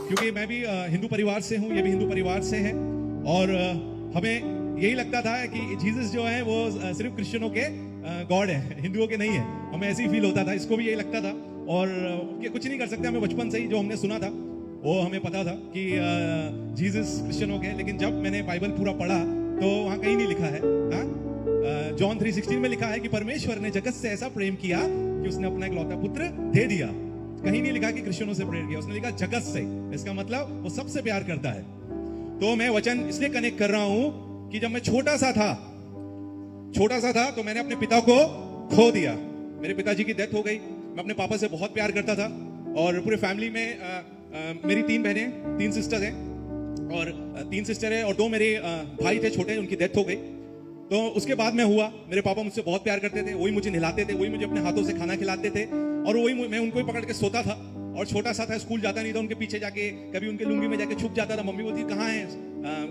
क्योंकि मैं भी हिंदू परिवार से हूँ, ये भी हिंदू परिवार से है, और हमें यही लगता था कि जीसस जो है वो सिर्फ क्रिश्चियनों के गॉड है, हिंदुओं के नहीं है। हमें ऐसे ही फील होता था, इसको भी यही लगता था, और कुछ नहीं कर सकते। हमें बचपन से ही जो हमने सुना था वो हमें पता था कि जीसस क्रिश्चियनों के। लेकिन जब मैंने बाइबल पूरा पढ़ा तो वहाँ कहीं नहीं लिखा है। जॉन 3:16 में लिखा है कि परमेश्वर ने जगत से ऐसा प्रेम किया कि उसने अपना इकलौता पुत्र दे दिया। कहीं नहीं लिखा कि क्रिश्चियनों से प्रेम किया, उसने लिखा जगत से। इसका मतलब वो सबसे प्यार करता है। तो मैं वचन इसलिए कनेक्ट कर रहा हूं कि जब मैं छोटा सा था तो मैंने अपने पिता को खो दिया। मेरे पिताजी की डेथ हो गई। मैं अपने पापा से बहुत प्यार करता था, और पूरे फैमिली में मेरी 3 बहनें, 3 सिस्टर हैं, और 3 सिस्टर है और 2 मेरे भाई थे छोटे, उनकी डेथ हो गई। तो उसके बाद में हुआ, मेरे पापा मुझसे बहुत प्यार करते थे, वही मुझे नहलाते थे, वही मुझे अपने हाथों से खाना खिलाते थे, और वही मैं उनको ही पकड़ के सोता था। और छोटा सा था, स्कूल जाता नहीं था, उनके पीछे जाके कभी उनके लुंगी में जाके छुप जाता था। मम्मी बोलती कहाँ है?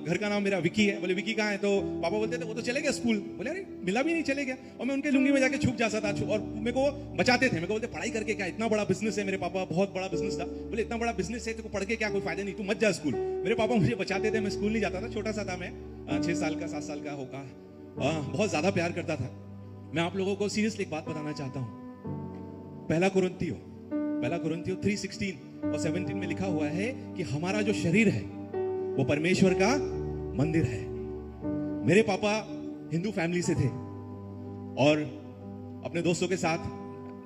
घर का नाम मेरा विकी है। बोले विकी कहाँ है? तो पापा बोलते थे वो तो चले गया स्कूल। बोले अरे मिला भी नहीं, चले गया। और मैं उनके लुंगी में जाके छुप जाता था, और मेरे को बचाते थे। मेरे को बोलते पढ़ाई करके क्या, इतना बड़ा बिजनेस है। मेरे पापा बहुत बड़ा बिजनेस था। बोले इतना बड़ा बिजनेस है तो पढ़ के क्या कोई फायदा नहीं, तू मत जा स्कूल। मेरे पापा मुझे बचाते थे, मैं स्कूल नहीं जाता था। छोटा सा था मैं, 6 साल का 7 साल का होगा। बहुत ज्यादा प्यार करता था। मैं आप लोगों को सीरियसली एक बात बताना चाहता हूं। पहला कुरिन्थियों 3:16 और 17 में लिखा हुआ है कि हमारा जो शरीर है वो परमेश्वर का मंदिर है। मेरे पापा हिंदू फैमिली से थे, और अपने दोस्तों के साथ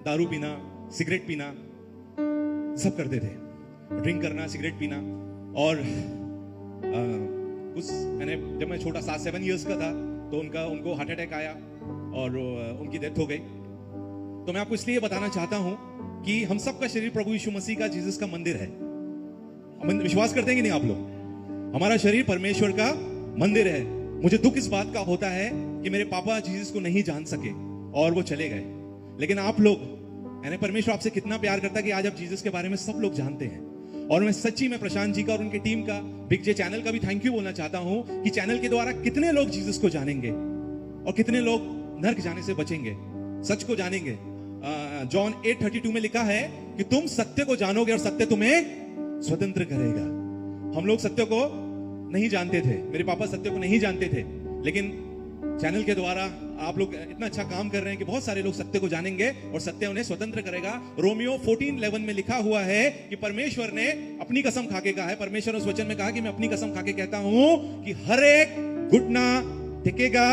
दारू पीना, सिगरेट पीना सब करते थे। ड्रिंक करना, सिगरेट पीना। और कुछ मैंने जब मैं छोटा 7 इयर्स का था तो उनको हार्ट अटैक आया और उनकी डेथ हो गई। तो मैं आपको इसलिए बताना चाहता हूं कि हम सबका शरीर प्रभु यीशु मसीह का, जीसस का मंदिर है। हम विश्वास करते हैं कि नहीं आप लोग? हमारा शरीर परमेश्वर का मंदिर है। मुझे दुख इस बात का होता है कि मेरे पापा जीसस को नहीं जान सके और वो चले गए। लेकिन आप लोग, यानी परमेश्वर आपसे कितना प्यार करता है कि आज आप जीसस के बारे में सब लोग जानते हैं। और मैं सच्ची में प्रशांत जी का और उनकी टीम का, बिग जे चैनल का भी थैंक यू बोलना चाहता हूं कि चैनल के द्वारा कितने लोग जीसस को जानेंगे और कितने लोग नरक जाने से बचेंगे, सच को जानेंगे। जॉन 8:32 में लिखा है कि तुम सत्य को जानोगे और सत्य तुम्हें स्वतंत्र करेगा। हम लोग सत्य को नहीं जानते थे, मेरे पापा सत्य को नहीं जानते थे, लेकिन चैनल के द्वारा आप लोग इतना अच्छा काम कर रहे हैं कि बहुत सारे लोग सत्य को जानेंगे और सत्य उन्हें स्वतंत्र करेगा। रोमियो 14:11 में लिखा हुआ है कि परमेश्वर ने अपनी कसम खाके कहा है, परमेश्वर ने उस वचन में कहा कि मैं अपनी कसम खाके कहता हूं कि हर एक घुटना टेकेगा,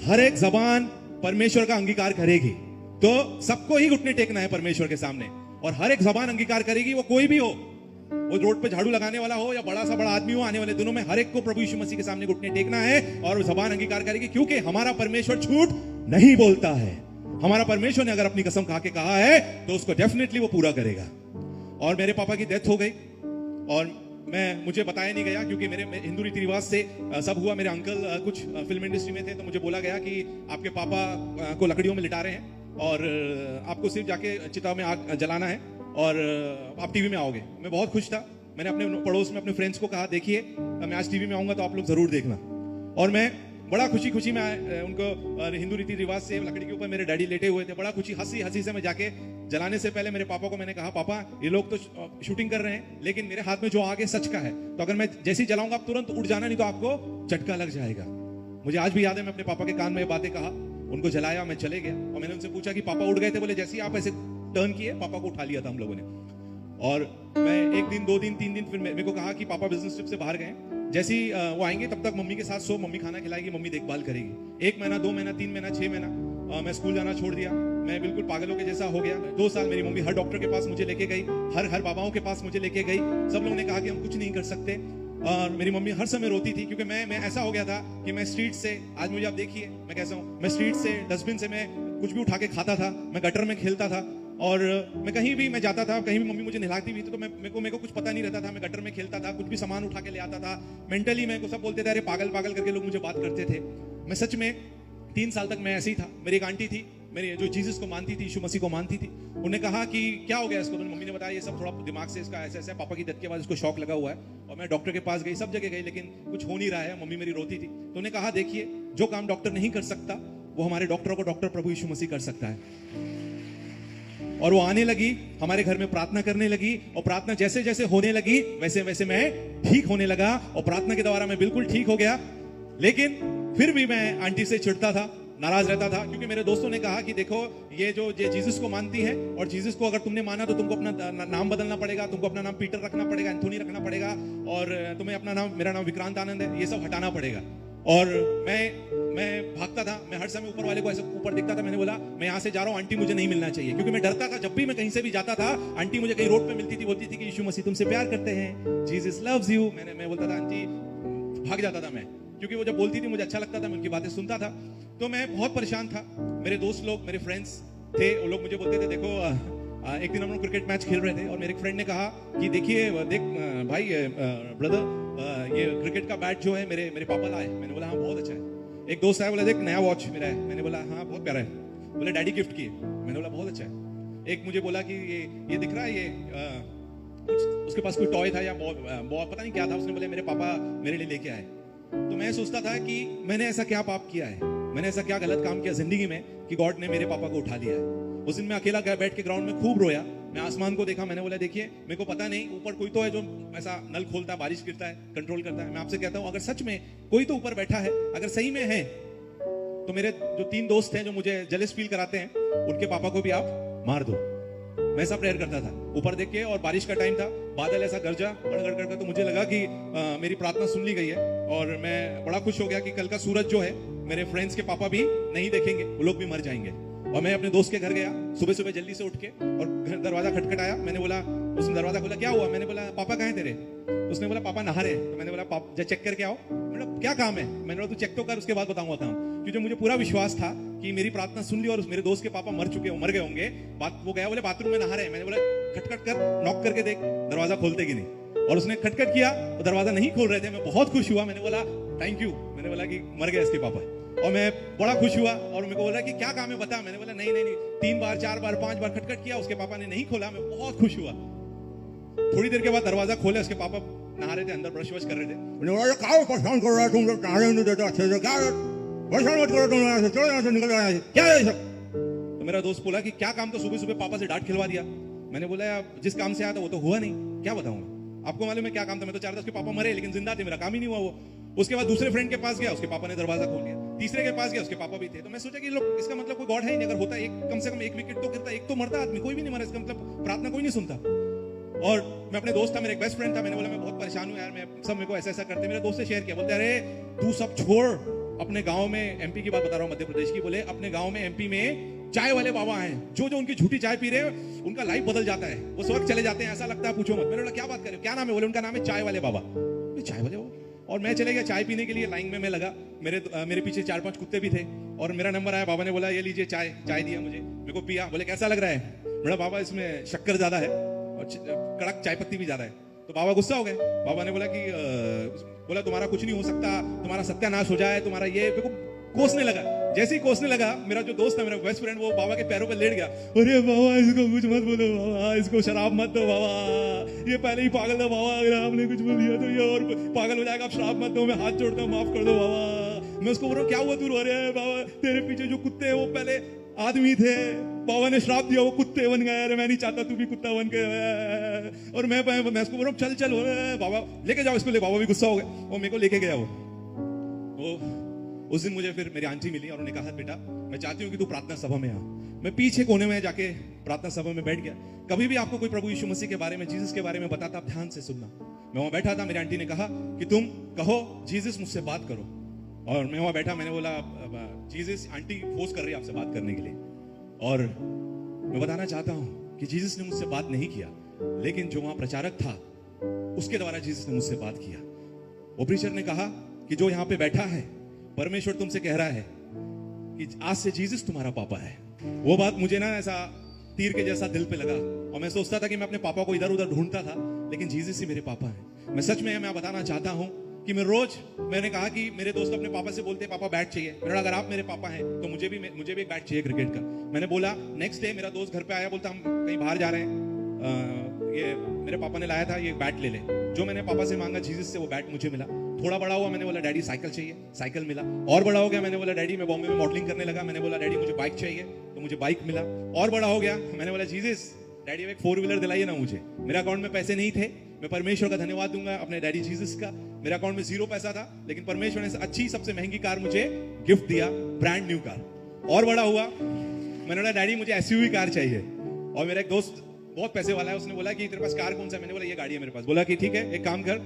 हर एक जबान परमेश्वर का अंगीकार करेगी। तो सबको ही घुटने टेकना है परमेश्वर के सामने, और हर एक जबान अंगीकार करेगी, वो कोई भी हो, वो रोड पे झाड़ू लगाने वाला हो या बड़ा सा बड़ा आदमी हो, आने वाले दिनों में हर एक को प्रभु यीशु मसीह के सामने घुटने टेकना है और जबान अंगीकार करेगी, क्योंकि हमारा परमेश्वर झूठ नहीं बोलता है। हमारा परमेश्वर ने अगर अपनी कसम खा के कहा है तो उसको डेफिनेटली वो पूरा करेगा। और मेरे पापा की डेथ हो गई और मुझे बताया नहीं गया, क्योंकि मेरे हिंदू रीति रिवाज से सब हुआ। मेरे अंकल कुछ फिल्म इंडस्ट्री में थे, तो मुझे बोला गया कि आपके पापा को लकड़ियों में लिटा रहे हैं और आपको सिर्फ जाके चिता में आग जलाना है और आप टीवी में आओगे। मैं बहुत खुश था। मैंने अपने पड़ोस में अपने फ्रेंड्स को कहा देखिए मैं आज टीवी में आऊंगा तो आप लोग जरूर देखना। और मैं बड़ा खुशी में उनको हिंदू रीति रिवाज से लकड़ी के ऊपर मेरे डैडी लेटे हुए थे, बड़ा हंसी से मैं जाके जलाने से पहले मेरे पापा को मैंने कहा पापा ये लोग तो शूटिंग कर रहे हैं, लेकिन मेरे हाथ में जो आग है सच का है, तो अगर मैं जैसे ही जलाऊंगा आप तुरंत उठ जाना, नहीं तो आपको झटका लग जाएगा। मुझे आज भी याद है, मैं अपने पापा के कान में ये बातें कहा, उनको जलाया, मैं चले गया और मैंने उनसे पूछा कि पापा उड़ गए थे? बोले जैसे ही आप ऐसे टर्न किए पापा को उठा लिया था हम लोगों ने। और मैं 1 दिन 2 दिन 3 दिन फिर मेरे को कहा कि पापा बिजनेस ट्रिप से बाहर गए, जैसे ही वो आएंगे तब तक मम्मी के साथ सो, मम्मी खाना खिलाएगी, मम्मी देखभाल करेगी। 1 महीना 2 महीना 3 महीना 6 महीना मैं स्कूल जाना छोड़ दिया। मैं बिल्कुल पागलों के जैसा हो गया। 2 साल मेरी मम्मी हर डॉक्टर के पास मुझे लेके गई, हर बाबाओं के पास मुझे लेके गई। सब लोगों ने कहा कि हम कुछ नहीं कर सकते, और मेरी मम्मी हर समय रोती थी, क्योंकि मैं ऐसा हो गया था कि मैं स्ट्रीट से, आज मुझे आप देखिए मैं कैसा हूँ, मैं स्ट्रीट से डस्टबिन से मैं कुछ भी उठा के खाता था, मैं गटर में खेलता था, और मैं कहीं भी मैं जाता था, कहीं भी मम्मी मुझे नहलाती हुई तो मेरे को कुछ पता नहीं रहता था। मैं गटर में खेलता था, कुछ भी सामान उठा के ले आता था। मेंटली मेरे को सब बोलते थे अरे पागल करके लोग मुझे बात करते थे। मैं सच में 3 साल तक मैं ऐसे ही था। मेरी एक आंटी थी, मेरी जो जीसस को मानती थी, यीशु मसीह को मानती थी, उन्हें कहा कि क्या हो गया इसको, तो मम्मी ने बताया ये सब थोड़ा दिमाग से इसका ऐसा पापा की डेथ के बाद इसको शॉक लगा हुआ है। और मैं डॉक्टर के पास गई, सब जगह गई, लेकिन कुछ हो नहीं रहा है। मम्मी मेरी रोती थी, तो उन्हें कहा देखिए जो काम डॉक्टर नहीं कर सकता वो हमारे डॉक्टरों को डॉक्टर प्रभु यीशु मसीह कर सकता है। और वो आने लगी, हमारे घर में प्रार्थना करने लगी, और प्रार्थना जैसे जैसे होने लगी वैसे वैसे मैं ठीक होने लगा, और प्रार्थना के द्वारा मैं बिल्कुल ठीक हो गया। लेकिन फिर भी मैं आंटी से चिढ़ता था, नाराज रहता था, क्योंकि मेरे दोस्तों ने कहा कि देखो ये जीसस को मानती है, और जीसस को अगर तुमने माना तो तुमको अपना नाम बदलना पड़ेगा, तुमको अपना नाम पीटर रखना पड़ेगा, एंथोनी रखना पड़ेगा, और तुम्हें अपना नाम, मेरा नाम विक्रांत आनंद है, ये सब हटाना पड़ेगा। और मैं भागता था, मैं हर समय ऊपर वाले को ऐसे ऊपर दिखता था। मैंने बोला मैं यहाँ से जा रहा हूँ, आंटी मुझे नहीं मिलना चाहिए, क्योंकि मैं डरता था। जब भी मैं कहीं से भी जाता था, आंटी मुझे कहीं रोड पे मिलती थी, बोलती थी कि यीशु मसीह तुमसे प्यार करते हैं, जीसस लव्स यू। मैं बोलता था आंटी, भाग जाता था मैं, क्योंकि वो जब बोलती थी मुझे अच्छा लगता था, मैं उनकी बातें सुनता था। तो मैं बहुत परेशान था। मेरे दोस्त लोग, मेरे फ्रेंड्स थे, वो लोग मुझे बोलते थे देखो, एक दिन हम लोग क्रिकेट मैच खेल रहे थे, और मेरे एक फ्रेंड ने कहा कि देखिए देख भाई ब्रदर, ये क्रिकेट का बैट जो है मेरे पापा लाए। मैंने बोला हाँ बहुत अच्छा है। एक दोस्त आया, बोला देख नया वॉच मेरा है। मैंने बोला हाँ बहुत प्यारा है। बोले डैडी गिफ्ट किए। मैंने बोला बहुत अच्छा है। एक मुझे बोला कि ये दिख रहा है, ये उसके पास कोई टॉय था या बॉल पता नहीं क्या था, उसने बोले मेरे पापा मेरे लिए लेके आए। तो मैं सोचता था कि मैंने ऐसा क्या पाप किया है, मैंने ऐसा क्या गलत काम किया जिंदगी में कि गॉड ने मेरे पापा को उठा लिया है। उस दिन मैं अकेला बैठ के ग्राउंड में खूब रोया। मैं आसमान को देखा, मैंने बोला देखिए मेरे को पता नहीं ऊपर कोई तो है जो ऐसा नल खोलता है, बारिश गिरता है, कंट्रोल करता है। मैं आपसे कहता हूं अगर सच में कोई तो ऊपर बैठा है, अगर सही में है, तो मेरे जो 3 दोस्त हैं जो मुझे जेलस फील कराते हैं, उनके पापा को भी आप मार दो। मैं ऐसा प्रेयर करता था ऊपर देख के। और बारिश का टाइम था, बादल ऐसा गरजा गड़गड़ करके, तो मुझे लगा कि मेरी प्रार्थना सुन ली गई है। और मैं बड़ा खुश हो गया कि कल का सूरज जो है मेरे फ्रेंड्स के पापा भी नहीं देखेंगे, वो लोग भी मर जाएंगे। और मैं अपने दोस्त के घर गया सुबह सुबह जल्दी से उठ के, और घर दरवाजा खटखटाया। मैंने बोला, उसने दरवाजा खोला, क्या हुआ? मैंने बोला पापा कहाँ हैं तेरे? उसने बोला पापा नहा रहे। तो मैंने बोला पापा चेक करके आओ। मैंने बोला क्या काम है? मैंने बोला तू चेक तो कर, उसके बाद बताऊंगा काम। क्योंकि मुझे पूरा विश्वास था कि मेरी प्रार्थना सुन ली, और मेरे दोस्त के पापा मर गए होंगे। बात वो गया, बोले बाथरूम में नहा रहे हैं। मैंने बोला खटखट कर, नॉक करके देख दरवाजा खोलते कि नहीं। और उसने खटखट किया, तो दरवाजा नहीं खोल रहे थे। मैं बहुत खुश हुआ, मैंने बोला थैंक यू। मैंने बोला कि मर गए इसके पापा, और मैं बड़ा खुश हुआ। और मेरे को बोला कि क्या काम है बता। मैंने बोला नहीं 3 बार 4 बार 5 बार खटखट किया, उसके पापा ने नहीं खोला। मैं बहुत खुश हुआ। थोड़ी देर के बाद दरवाजा खोले, उसके पापा नहा रहे थे, अंदर ब्रश वश कर रहे थे। मैंने बोला क्या परेशान कर रहा है तुम, नहाने नहीं देता अच्छे से, क्या परेशान मत करो तुम, यहाँ से चलो, यहाँ से निकल जाए, क्या है सब? तो मेरा दोस्त बोला कि क्या काम, तो सुबह सुबह पापा से डांट खिलवा दिया। मैंने बोला जिस काम से आया था वो तो हुआ नहीं, क्या बताऊंगा आपको? मालूम है क्या काम था? मैं तो चाहता था उसके पापा मरे, लेकिन जिंदा थे, मेरा काम ही नहीं हुआ वो। उसके बाद दूसरे फ्रेंड के पास गया, उसके पापा ने दरवाजा खोल दिया। तीसरे के पास गया, उसके पापा भी थे। तो मैं सोचा कि लोग, इसका मतलब कोई गॉड है ही नहीं। अगर होता एक, कम से कम एक विकेट तो गिरता, एक तो मरता आदमी, कोई भी नहीं मरा, इसका मतलब प्रार्थना कोई नहीं सुनता। और मैं अपने दोस्त था, मेरा एक बेस्ट फ्रेंड था, मैंने बोला मैं बहुत परेशान हूँ यार, मैं सब मेरे को ऐसा ऐसा करते। मेरे दोस्त से शेयर किया, बोलते अरे तू सब छोड़, अपने गांव में, एमपी की बात बता रहा हूँ, मध्य प्रदेश की, बोले अपने गांव में एमपी में चाय वाले बाबा हैं, जो उनकी झूठी चाय पी रहे हैं उनका लाइफ बदल जाता है, वो स्वर्ग चले जाते हैं, ऐसा लगता है पूछो मत। मैंने बोला क्या बात कर रहे हो, क्या नाम है? बोले उनका नाम है चाय वाले बाबा। चाय वाले बाबा? और मैं चले गया चाय पीने के लिए, लाइन में मैं लगा। मेरे पीछे 4-5 कुत्ते भी थे, और मेरा नंबर आया। बाबा ने बोला ये लीजिए चाय दिया मुझे, मेरे को पिया। बोले कैसा लग रहा है? मेरा बाबा इसमें शक्कर ज्यादा है और कड़क चाय पत्ती भी ज्यादा है। तो बाबा गुस्सा हो गए। बाबा ने बोला कि बोला तुम्हारा कुछ नहीं हो सकता, तुम्हारा सत्यानाश हो जाए, तुम्हारा ये। मेरे को कोसने लगा। जैसे ही कोसने लगा, मेरा जो दोस्त है, मेरा बेस्ट फ्रेंड, वो बाबा के पैरों पर लेट गया। अरे बाबा इसको कुछ मत बोलो बाबा, इसको शराब मत दो बाबा, ये पहले ही पागल था बाबा, अगर आपने कुछ बोल दिया तो ये और पागल हो जाएगा, आप शराब मत दो, मैं हाथ जोड़ता हूँ, माफ कर दो बाबा। मैं उसको बोल रहा हूँ क्या हुआ तू रो रहा है? बाबा तेरे पीछे जो कुत्ते हैं वो पहले आदमी थे, बाबा ने श्राप दिया, वो कुत्ते बन गए। अरे मैं नहीं चाहता तू भी कुत्ता बन के। और मैं उसको बोल रहा हूँ चल बाबा लेके जाओ इसको, ले। बाबा भी गुस्सा हो गया, वो मेरे को लेके गया। वो उस दिन मुझे फिर मेरी आंटी मिली और उन्होंने कहा बेटा मैं चाहती हूँ कि तू प्रार्थना सभा में आ। मैं पीछे कोने में जाके प्रार्थना सभा में बैठ गया। कभी भी आपको कोई प्रभु यीशु मसीह के बारे में, जीसस के बारे में बताता, आप ध्यान से सुनना। मैं वहां बैठा था, मेरी आंटी ने कहा कि तुम कहो जीसस मुझसे बात करो। और मैं वहां बैठा, मैंने बोला जीसस, आंटी फोर्स कर रही है आपसे बात करने के लिए। और मैं बताना चाहता हूँ कि जीसस ने मुझसे बात नहीं किया, लेकिन जो वहां प्रचारक था उसके द्वारा जीसस ने मुझसे बात किया। वो प्रीचर ने कहा कि जो यहाँ पे बैठा है, परमेश्वर तुमसे कह रहा है कि आज से जीसस तुम्हारा पापा है। वो बात मुझे ना ऐसा तीर के जैसा दिल पे लगा, और मैं सोचता था कि मैं अपने पापा को इधर उधर ढूंढता था, लेकिन जीसस ही मेरे पापा है। मैं सच में मैं बताना चाहता हूं कि मैंने कहा कि मेरे दोस्त अपने पापा से बोलते पापा बैट चाहिए। मैंने अगर आप मेरे पापा हैं तो मुझे भी एक बैट चाहिए क्रिकेट का। मैंने बोला, नेक्स्ट डे मेरा दोस्त घर पे आया, बोलता हम कहीं बाहर जा रहे हैं, ये मेरे पापा ने लाया था, ये बैट ले ले। जो मैंने पापा से मांगा जीसस से, वो बैट मुझे मिला। थोड़ा बड़ा हुआ, मैंने बोला डैडी साइकिल चाहिए, साइकिल मिला। और बड़ा हो गया, मैंने बोला डैडी मैं बॉम्बे में मॉडलिंग करने लगा, मैंने बोला डैडी मुझे बाइक चाहिए, तो मुझे बाइक मिला। और बड़ा हो गया, मैंने बोला जीसस डैडी एक 4 व्हीलर दिलाइए ना मुझे। मेरे अकाउंट में पैसे नहीं थे, मैं परमेश्वर का धन्यवाद दूंगा अपने डैडी जीसस का। मेरे अकाउंट में 0 पैसा था, लेकिन परमेश्वर ने अच्छी सबसे महंगी कार मुझे गिफ्ट दिया, ब्रांड न्यू कार। और बड़ा हुआ, मैंने बोला डैडी मुझे एसयूवी कार चाहिए। और मेरा एक दोस्त बहुत पैसे वाला है, उसने बोला कि तेरे पास कार कौन सा है? मैंने बोला ये गाड़ी है मेरे पास। बोला कि ठीक है, एक काम कर,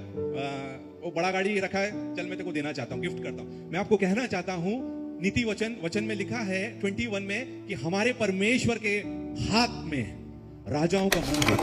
वो बड़ा गाड़ी रखा है, चल मैं तेरे को देना चाहता हूँ, गिफ्ट करता हूँ। मैं आपको कहना चाहता हूँ, नीति वचन में लिखा है 21 में कि हमारे परमेश्वर के हाथ में राजाओं का मुंह है।